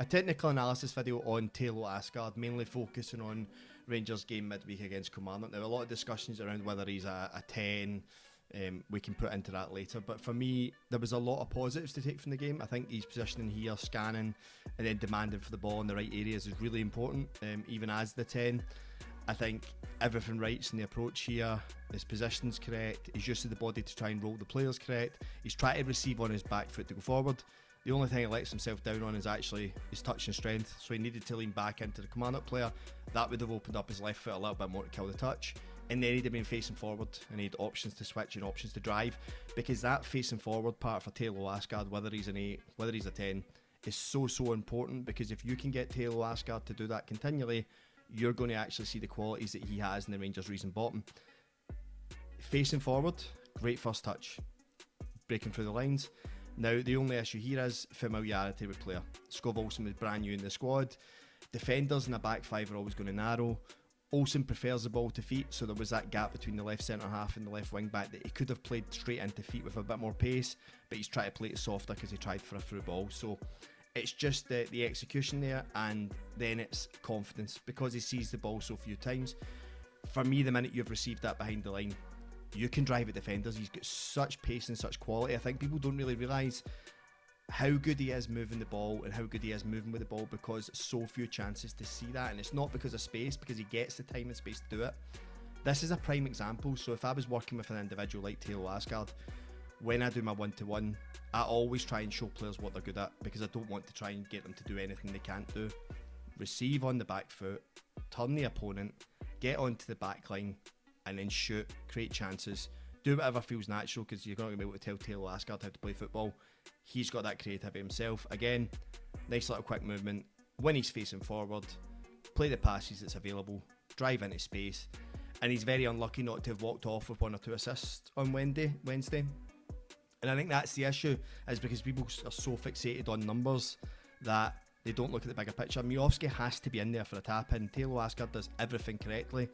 A technical analysis video on Thelo Aasgaard, mainly focusing on Rangers game midweek against Kilmarnock. Now, a lot of discussions around whether he's a 10, we can put into that later. But for me, there was a lot of positives to take from the game. I think his positioning here, scanning, and then demanding for the ball in the right areas is really important, even as the 10. I think everything right's in the approach here. His position's correct. His use of the body to try and roll the players correct. He's trying to receive on his back foot to go forward. The only thing he lets himself down on is actually his touch and strength, so he needed to lean back into the Kilmarnock player. That would have opened up his left foot a little bit more to kill the touch, and then he'd have been facing forward and he had options to switch and options to drive, because that facing forward part for Thelo Aasgaard, whether he's an 8, whether he's a 10, is so important, because if you can get Thelo Aasgaard to do that continually, you're going to actually see the qualities that he has in the Rangers' reason bottom. Facing forward, great first touch, breaking through the lines. Now, the only issue here is familiarity with player. Skov Olsen was brand new in the squad. Defenders in the back five are always going to narrow. Olsen prefers the ball to feet, so there was that gap between the left centre half and the left wing back that he could have played straight into feet with a bit more pace, but he's tried to play it softer because he tried for a through ball. So it's just the execution there, and then it's confidence because he sees the ball so few times. For me, the minute you've received that behind the line, you can drive at defenders. He's got such pace and such quality. I think people don't really realise how good he is moving the ball and how good he is moving with the ball, because so few chances to see that, and it's not because of space, because he gets the time and space to do it. This is a prime example. So if I was working with an individual like Thelo Aasgaard, when I do my one-to-one, I always try and show players what they're good at, because I don't want to try and get them to do anything they can't do. Receive on the back foot, turn the opponent, get onto the back line, and then shoot, create chances, do whatever feels natural, because you're not going to be able to tell Thelo Aasgaard how to play football. He's got that creativity himself. Again, nice little quick movement. When he's facing forward, play the passes that's available, drive into space, and he's very unlucky not to have walked off with 1 or 2 assists on Wednesday. And I think that's the issue, is because people are so fixated on numbers that they don't look at the bigger picture. Miovski has to be in there for a tap in. Thelo Aasgaard does everything correctly.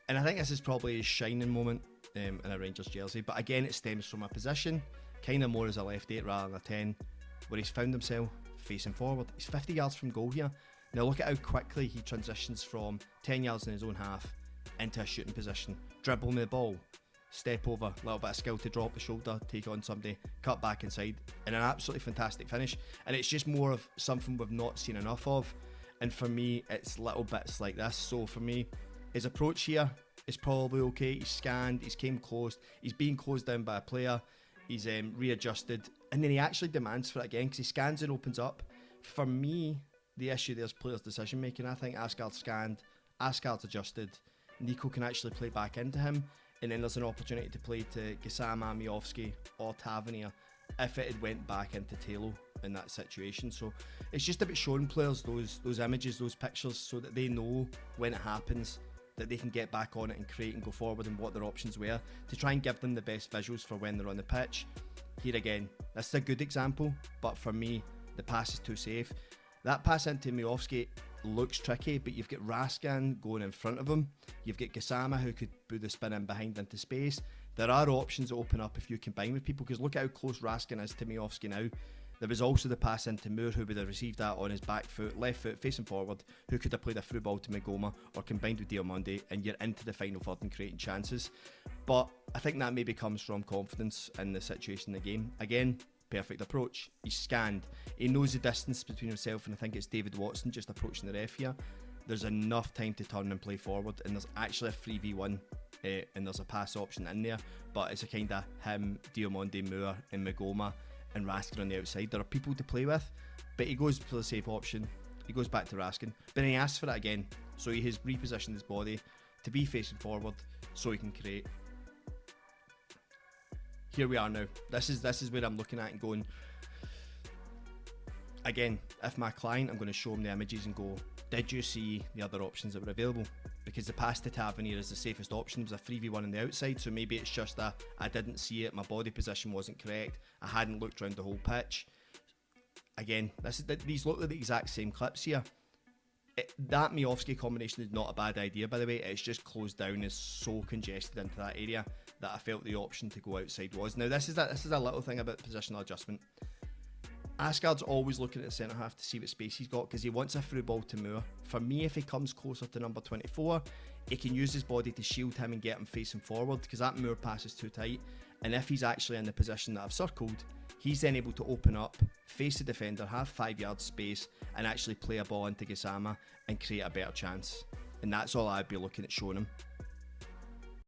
And I think this is probably his shining moment in a Rangers jersey. But again, it stems from a position, kind of more as a left 8 rather than a 10, where he's found himself facing forward. He's 50 yards from goal here. Now look at how quickly he transitions from 10 yards in his own half into a shooting position. Dribbling the ball, step over, a little bit of skill to drop the shoulder, take on somebody, cut back inside, and an absolutely fantastic finish. And it's just more of something we've not seen enough of. And for me, it's little bits like this. So for me, his approach here is probably okay. He's scanned, he's came close, he's being closed down by a player, he's readjusted, and then he actually demands for it again because he scans and opens up. For me, the issue there's players' decision making. I think Aasgaard's scanned, Aasgaard's adjusted, Nico can actually play back into him, and then there's an opportunity to play to Gassama, Miovski or Tavernier if it had went back into Thelo in that situation. So it's just about showing players those images, those pictures, so that they know when it happens that they can get back on it and create and go forward, and what their options were, to try and give them the best visuals for when they're on the pitch. Here again, this is a good example, but for me, the pass is too safe. That pass into Miovski looks tricky, but you've got Raskin going in front of him, you've got Gassama who could do the spin in behind into space. There are options that open up if you combine with people, because look at how close Raskin is to Miovski now. There was also the pass into Moore, who would have received that on his back foot, left foot, facing forward, who could have played a through ball to Magoma or combined with Diomande, and you're into the final third and creating chances. But I think that maybe comes from confidence in the situation in the game. Again, perfect approach. He's scanned. He knows the distance between himself, and I think it's David Watson just approaching the ref here. There's enough time to turn and play forward, and there's actually a 3v1, and there's a pass option in there, but it's a kind of him, Diomande, Moore, and Magoma, and Raskin on the outside. There are people to play with, but he goes for the safe option. He goes back to Raskin, but he asks for it again. So he has repositioned his body to be facing forward so he can create. Here we are now. This is where I'm looking at and going, again, if my client, I'm going to show him the images and go, did you see the other options that were available? Because the pass to Tavernier is the safest option. It was a 3v1 on the outside, so maybe it's just that I didn't see it, my body position wasn't correct, I hadn't looked around the whole pitch. Again, these look like the exact same clips here. That Miovski combination is not a bad idea, by the way. It's just closed down, is so congested into that area that I felt the option to go outside was. Now this is a little thing about positional adjustment. Aasgaard's always looking at the centre half to see what space he's got because he wants a through ball to Moore. For me, if he comes closer to number 24, he can use his body to shield him and get him facing forward because that Moore pass is too tight. And if he's actually in the position that I've circled, he's then able to open up, face the defender, have 5 yards space, and actually play a ball into Gassama and create a better chance. And that's all I'd be looking at showing him.